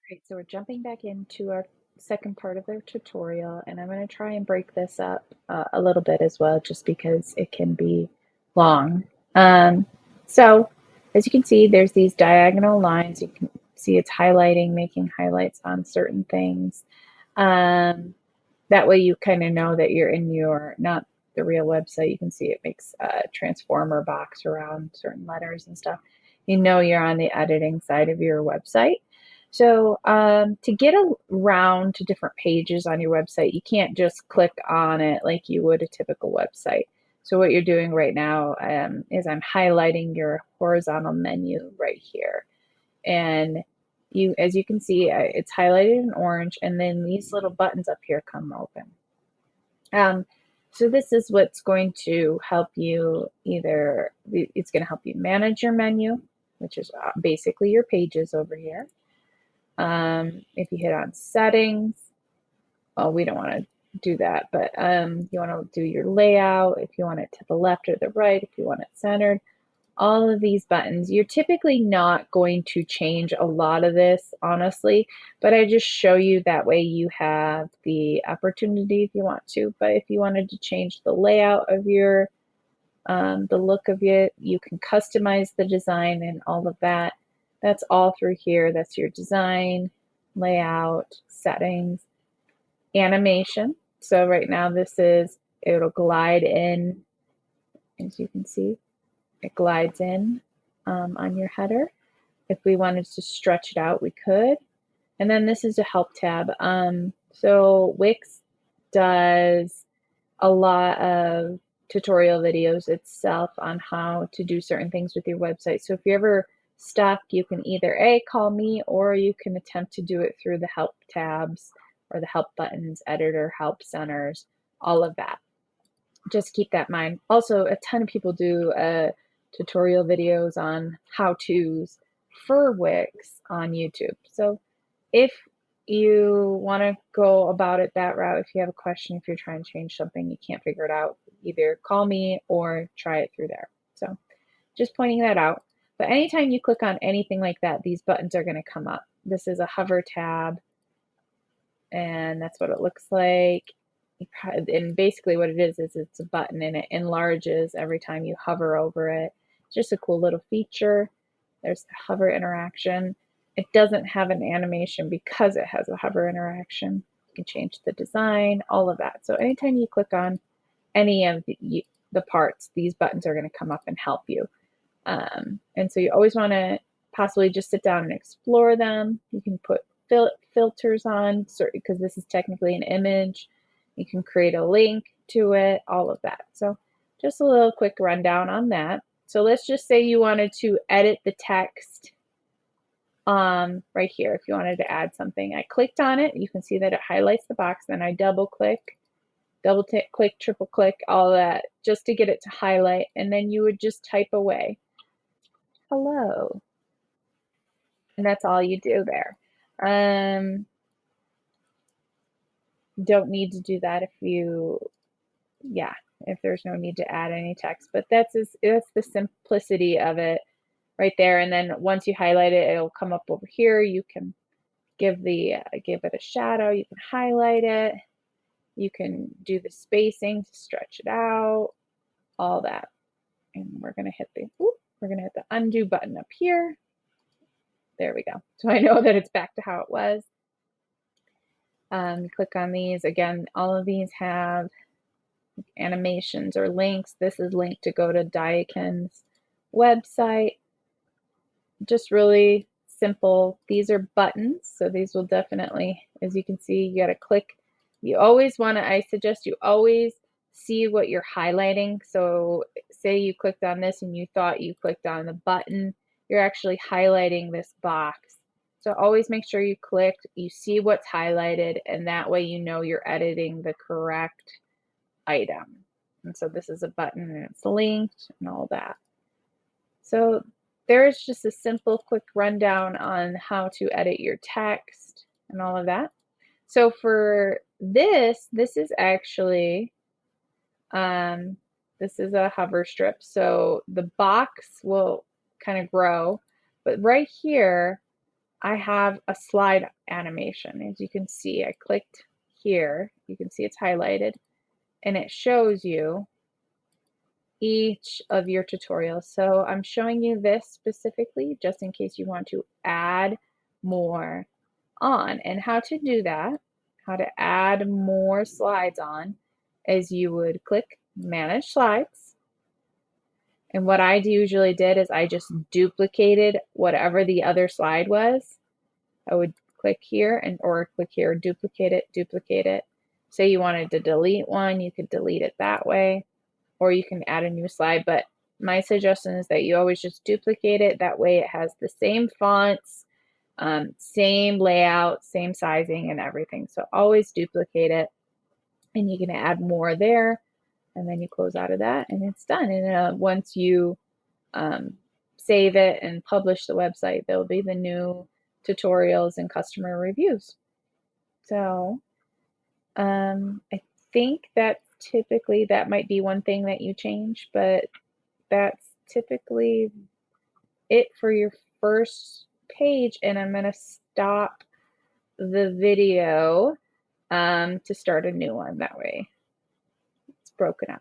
Great, so we're jumping back into our second part of the tutorial, and I'm going to try and break this up a little bit as well, just because it can be long. Um, so, as you can see, there's these diagonal lines. You can see it's highlighting, making highlights on certain things. That way you kind of know that you're in your, not the real website. You can see it makes a transformer box around certain letters and stuff. You know you're on the editing side of your website. So to get around to different pages on your website, you can't just click on it like you would a typical website. So what you're doing right now is I'm highlighting your horizontal menu right here. And as you can see, it's highlighted in orange, and then these little buttons up here come open. So this is what's going to help you it's going to help you manage your menu, which is basically your pages over here. If you hit on settings, well, we don't want to do that, but you want to do your layout, if you want it to the left or the right, if you want it centered, all of these buttons. You're typically not going to change a lot of this, honestly, but I just show you that way you have the opportunity if you want to. But if you wanted to change the layout of your, the look of it, you can customize the design and all of that. That's all through here. That's your design, layout, settings, animation. So right now it'll glide in, as you can see. It glides in on your header. If we wanted to stretch it out, we could. And then this is a help tab. So Wix does a lot of tutorial videos itself on how to do certain things with your website. So if you're ever stuck, you can either call me, or you can attempt to do it through the help tabs or the help buttons, editor, help centers, all of that. Just keep that in mind. Also, a ton of people do tutorial videos on how-tos for Wix on YouTube. So if you want to go about it that route, if you have a question, if you're trying to change something, you can't figure it out, either call me or try it through there. So just pointing that out. But anytime you click on anything like that, these buttons are going to come up. This is a hover tab, and that's what it looks like. And basically what it is it's a button, and it enlarges every time you hover over it. It's just a cool little feature. There's the hover interaction. It doesn't have an animation because it has a hover interaction. You can change the design, all of that. So anytime you click on any of the parts, these buttons are going to come up and help you. And so you always want to possibly just sit down and explore them. You can put filters on, because this is technically an image. You can create a link to it, all of that. So just a little quick rundown on that. So let's just say you wanted to edit the text right here. If you wanted to add something, I clicked on it. You can see that it highlights the box. Then I double click, triple click, all that, just to get it to highlight. And then you would just type away, hello. And that's all you do there. Don't need to do that if there's no need to add any text. But that's the simplicity of it right there. And then once you highlight it, it'll come up over here. You can give it a shadow. You can highlight it. You can do the spacing to stretch it out, all that. And we're gonna hit the undo button up here. There we go. So I know that it's back to how it was. Click on these. Again, all of these have animations or links. This is linked to go to Daikin's website. Just really simple. These are buttons, so these will definitely, as you can see, you got to click. You always want to, I suggest you always see what you're highlighting. So say you clicked on this and you thought you clicked on the button, you're actually highlighting this box. So always make sure you see what's highlighted, and that way you know you're editing the correct item. And so this is a button and it's linked and all that. So there's just a simple quick rundown on how to edit your text and all of that. So for this is actually, this is a hover strip. So the box will kind of grow, but right here, I have a slide animation. As you can see, I clicked here. You can see it's highlighted and it shows you each of your tutorials. So I'm showing you this specifically just in case you want to add more on. And how to do that, how to add more slides on, is you would click Manage Slides. And what I usually did is I just duplicated whatever the other slide was. I would click here or click here, duplicate it, duplicate it. Say you wanted to delete one, you could delete it that way, or you can add a new slide. But my suggestion is that you always just duplicate it. That way it has the same fonts, same layout, same sizing and everything. So always duplicate it, and you can add more there, and then you close out of that and it's done. And once you save it and publish the website, there'll be the new tutorials and customer reviews. So I think that typically that might be one thing that you change, but that's typically it for your first page. And I'm going to stop the video to start a new one. That way it's broken up.